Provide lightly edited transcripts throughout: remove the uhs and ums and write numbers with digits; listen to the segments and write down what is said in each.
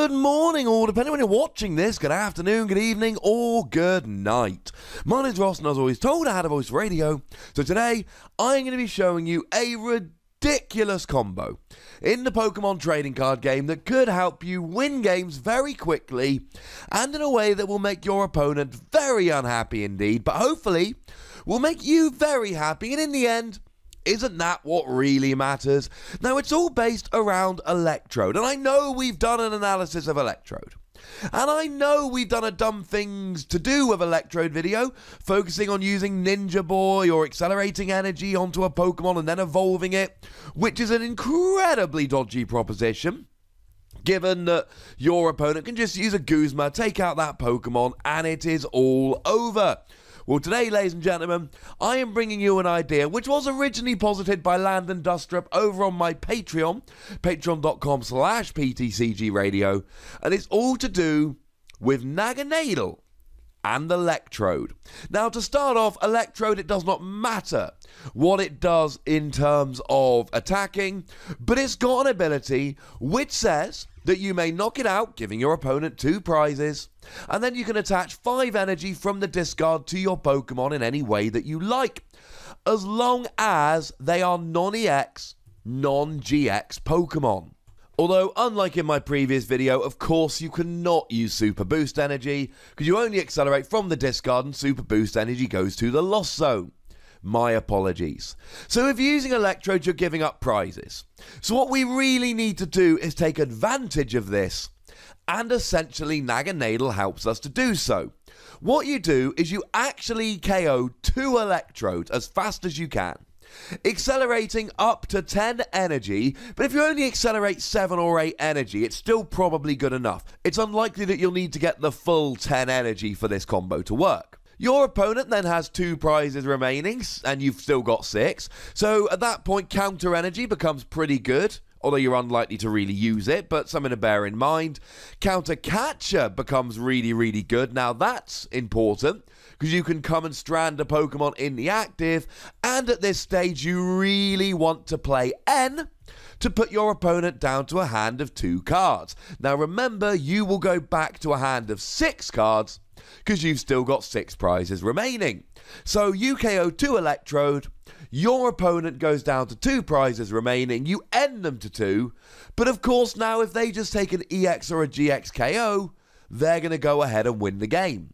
Good morning, or depending when you're watching this, good afternoon, good evening, or good night. My name's Ross, and as always told, I had a voice for radio. So today, I'm going to be showing you a ridiculous combo in the Pokemon trading card game that could help you win games very quickly and in a way that will make your opponent very unhappy indeed, but hopefully will make you very happy, and in the end, isn't that what really matters? Now, it's all based around Electrode, and I know we've done an analysis of Electrode. And I know we've done a dumb things to do with Electrode video, focusing on using Ninja Boy or accelerating energy onto a Pokemon and then evolving it, which is an incredibly dodgy proposition, given that your opponent can just use a Guzma, take out that Pokemon, and it is all over. Well, today, ladies and gentlemen, I am bringing you an idea which was originally posited by Landon Dustrup over on my Patreon, patreon.com/PTCGRadio, and it's all to do with Naganadel and Electrode. Now, to start off, Electrode, it does not matter what it does in terms of attacking, but it's got an ability which says that you may knock it out, giving your opponent 2 prizes, and then you can attach 5 energy from the discard to your Pokemon in any way that you like, as long as they are non-EX, non-GX Pokemon. Although, unlike in my previous video, of course you cannot use Super Boost Energy, because you only accelerate from the discard and Super Boost Energy goes to the loss zone. My apologies. So if you're using Electrode, you're giving up prizes. So what we really need to do is take advantage of this, and essentially Naganadel helps us to do so. What you do is you actually KO 2 Electrodes as fast as you can, accelerating up to 10 energy, but if you only accelerate 7 or 8 energy, it's still probably good enough. It's unlikely that you'll need to get the full 10 energy for this combo to work. Your opponent then has 2 prizes remaining, and you've still got 6, so at that point counter energy becomes pretty good, although you're unlikely to really use it, but something to bear in mind. Counter catcher becomes really good. Now that's important, because you can come and strand a Pokemon in the active, and at this stage you really want to play N to put your opponent down to a hand of 2 cards. Now remember, you will go back to a hand of 6 cards, because you've still got 6 prizes remaining. So you KO 2 Electrode, your opponent goes down to 2 prizes remaining, you end them to 2, but of course now if they just take an EX or a GX KO, they're going to go ahead and win the game.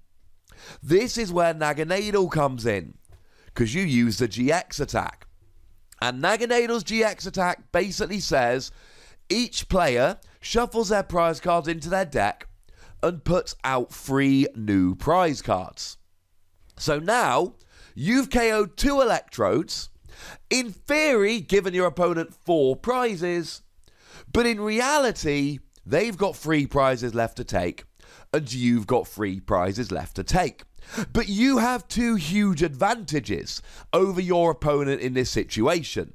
This is where Naganadel comes in, because you use the GX attack. And Naganadel's GX attack basically says each player shuffles their prize cards into their deck and puts out 3 new prize cards. So now, you've KO'd 2 Electrodes, in theory given your opponent 4 prizes, but in reality, they've got 3 prizes left to take, and you've got 3 prizes left to take. But you have 2 huge advantages over your opponent in this situation.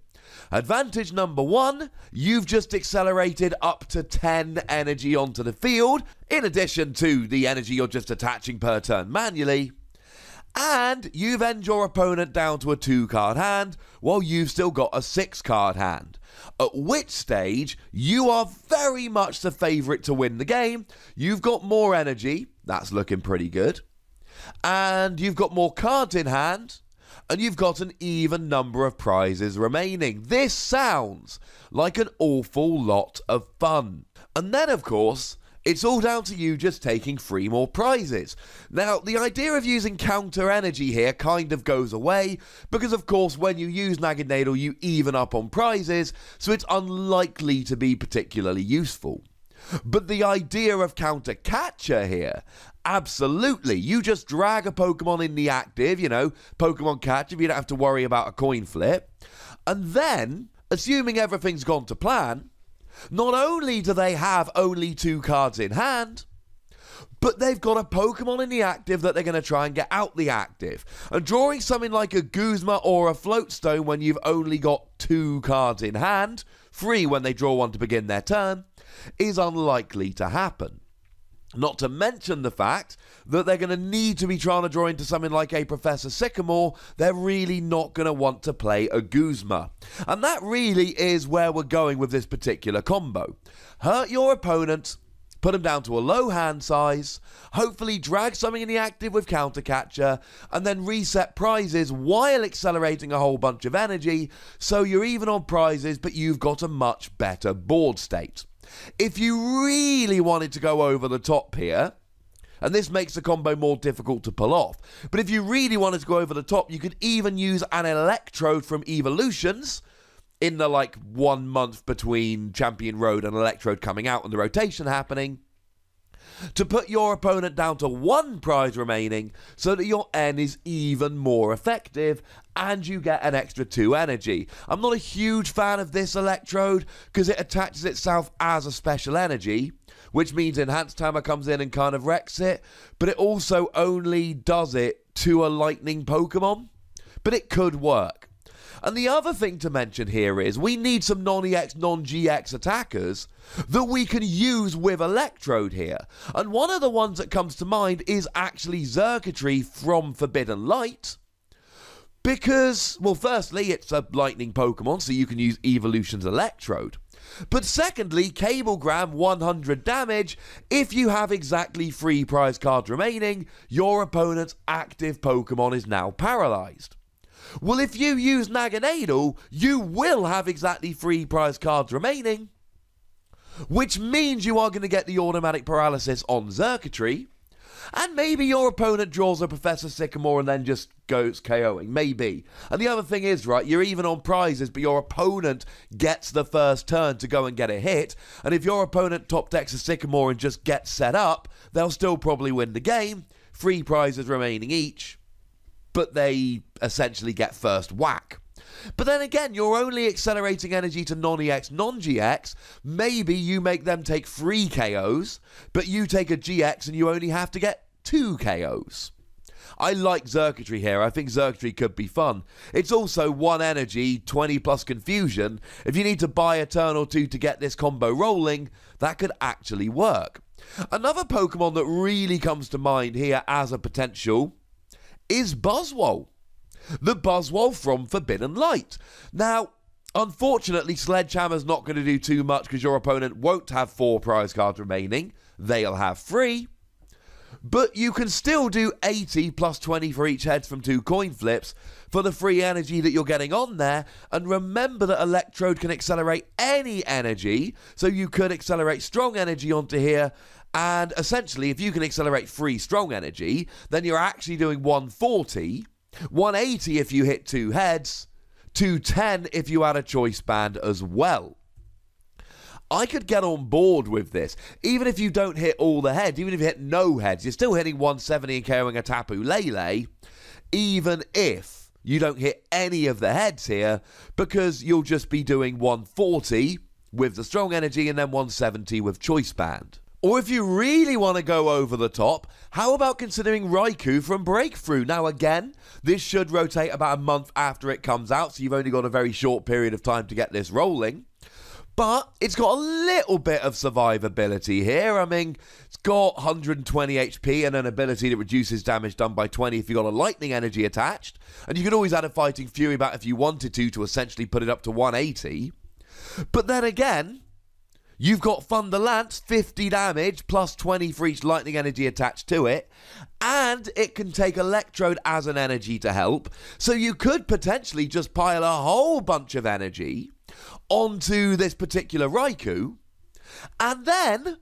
Advantage number 1, you've just accelerated up to 10 energy onto the field, in addition to the energy you're just attaching per turn manually. And you've ended your opponent down to a 2-card hand, while you've still got a 6-card hand. At which stage, you are very much the favourite to win the game. You've got more energy, that's looking pretty good. And you've got more cards in hand, and you've got an even number of prizes remaining. This sounds like an awful lot of fun. And then, of course, it's all down to you just taking 3 more prizes. Now, the idea of using counter energy here kind of goes away, because of course when you use Naganadel you even up on prizes, so it's unlikely to be particularly useful. But the idea of counter catcher here, absolutely. You just drag a Pokemon in the active, you know, Pokemon catcher, you don't have to worry about a coin flip. And then, assuming everything's gone to plan, not only do they have only 2 cards in hand, but they've got a Pokemon in the active that they're going to try and get out the active. And drawing something like a Guzma or a Floatstone when you've only got 2 cards in hand, 3 when they draw 1 to begin their turn, is unlikely to happen. Not to mention the fact that they're going to need to be trying to draw into something like a Professor Sycamore. They're really not going to want to play a Guzma. And that really is where we're going with this particular combo. Hurt your opponent put them down to a low hand size, hopefully drag something in the active with Counter Catcher, and then reset prizes while accelerating a whole bunch of energy, so you're even on prizes, but you've got a much better board state. If you really wanted to go over the top here, and this makes the combo more difficult to pull off, but if you really wanted to go over the top, you could even use an Electrode from Evolutions, in the 1 month between Champion Road and Electrode coming out and the rotation happening, to put your opponent down to 1 prize remaining so that your N is even more effective and you get an extra 2 energy. I'm not a huge fan of this Electrode because it attaches itself as a special energy, which means Enhanced Hammer comes in and kind of wrecks it, but it also only does it to a lightning Pokemon, but it could work. And the other thing to mention here is we need some non-EX, non-GX attackers that we can use with Electrode here. And one of the ones that comes to mind is actually Xurkitree from Forbidden Light. Because, well, firstly, it's a lightning Pokemon, so you can use Evolution's Electrode. But secondly, Cablegram 100 damage. If you have exactly 3 prize cards remaining, your opponent's active Pokemon is now paralyzed. Well, if you use Naganadel, you will have exactly 3 prize cards remaining, which means you are going to get the automatic paralysis on Xurkitree, and maybe your opponent draws a Professor Sycamore and then just goes KOing, maybe. And the other thing is, right, you're even on prizes, but your opponent gets the first turn to go and get a hit, and if your opponent top decks a Sycamore and just gets set up, they'll still probably win the game, 3 prizes remaining each, but they essentially get first whack. But then again, you're only accelerating energy to non-EX, non-GX. Maybe you make them take 3 KOs, but you take a GX and you only have to get 2 KOs. I like Xurkitree here. I think Xurkitree could be fun. It's also 1 energy, 20 plus confusion. If you need to buy a turn or 2 to get this combo rolling, that could actually work. Another Pokemon that really comes to mind here as a potential is Buzzwole. The Buzzwole from Forbidden Light. Now, unfortunately, Sledgehammer's not going to do too much because your opponent won't have 4 prize cards remaining. They'll have 3. But you can still do 80 plus 20 for each head from 2 coin flips for the free energy that you're getting on there. And remember that Electrode can accelerate any energy, so you could accelerate strong energy onto here. And essentially, if you can accelerate 3 strong energy, then you're actually doing 140, 180 if you hit 2 heads, 210 if you add a choice band as well. I could get on board with this. Even if you don't hit all the heads, even if you hit no heads, you're still hitting 170 and KOing a Tapu Lele, even if you don't hit any of the heads here, because you'll just be doing 140 with the strong energy and then 170 with choice band. Or if you really want to go over the top, how about considering Raikou from Breakthrough? Now again, this should rotate about a month after it comes out, so you've only got a very short period of time to get this rolling. But it's got a little bit of survivability here. I mean, it's got 120 HP and an ability that reduces damage done by 20 if you've got a lightning energy attached. And you could always add a Fighting Fury back if you wanted to essentially put it up to 180. But then again, you've got Thunder Lance, 50 damage, plus 20 for each lightning energy attached to it, and it can take Electrode as an energy to help, so you could potentially just pile a whole bunch of energy onto this particular Raikou, and then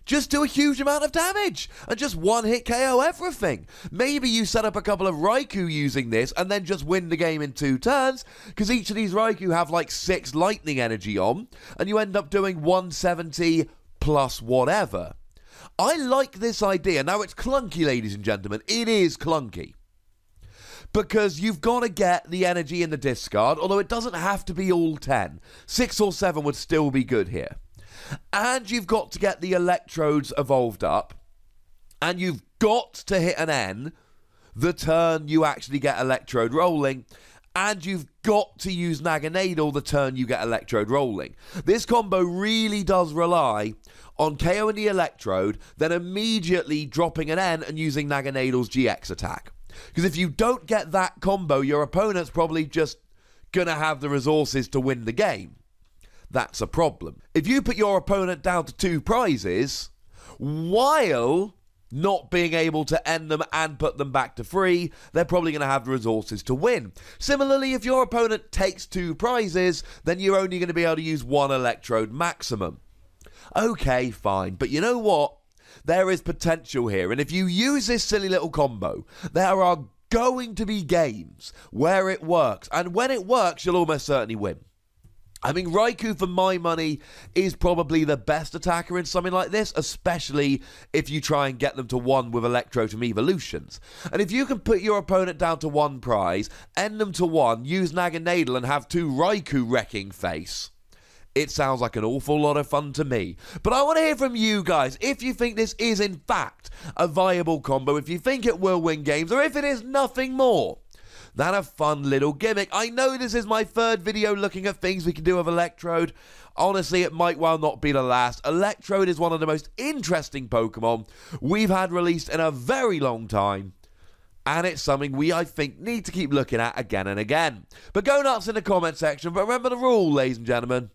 just do a huge amount of damage and just one-hit KO everything. Maybe you set up a couple of Raikou using this and then just win the game in 2 turns, because each of these Raikou have like 6 lightning energy on, and you end up doing 170 plus whatever. I like this idea. Now, it's clunky, ladies and gentlemen. It is clunky, because you've got to get the energy in the discard, although it doesn't have to be all 10. 6 or 7 would still be good here. And you've got to get the Electrodes evolved up, and you've got to hit an N the turn you actually get Electrode rolling, and you've got to use Naganadel the turn you get Electrode rolling. This combo really does rely on KOing the Electrode, then immediately dropping an N and using Naganadel's GX attack. Because if you don't get that combo, your opponent's probably just going to have the resources to win the game. That's a problem. If you put your opponent down to 2 prizes, while not being able to end them and put them back to free, they're probably going to have the resources to win. Similarly, if your opponent takes 2 prizes, then you're only going to be able to use 1 Electrode maximum. Okay, fine, but you know what? There is potential here, and if you use this silly little combo, there are going to be games where it works, and when it works, you'll almost certainly win. I mean, Raikou, for my money, is probably the best attacker in something like this, especially if you try and get them to 1 with Electrode from Evolutions. And if you can put your opponent down to 1 prize, end them to 1, use Naganadel and have 2 Raikou wrecking face, it sounds like an awful lot of fun to me. But I want to hear from you guys if you think this is in fact a viable combo, if you think it will win games, or if it is nothing more than a fun little gimmick. I know this is my 3rd video looking at things we can do with Electrode. Honestly, it might well not be the last. Electrode is one of the most interesting Pokemon we've had released in a very long time. And it's something we, I think, need to keep looking at again and again. But go nuts in the comment section. But remember the rule, ladies and gentlemen.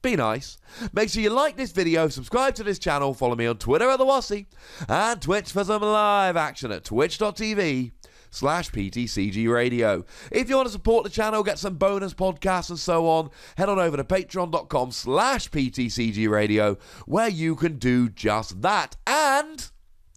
Be nice. Make sure you like this video, subscribe to this channel, follow me on Twitter at TheWassy, and Twitch for some live action at twitch.tv/PTCGRadio. If you want to support the channel, get some bonus podcasts and so on, head on over to patreon.com/PTCGRadio, where you can do just that. And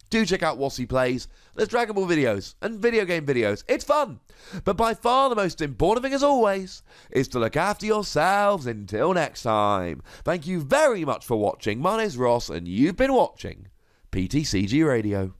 do check out Wassy Plays. There's Dragon Ball videos and video game videos. It's fun. But by far the most important thing, as always, is to look after yourselves until next time. Thank you very much for watching. My name's Ross, and you've been watching PTCG Radio.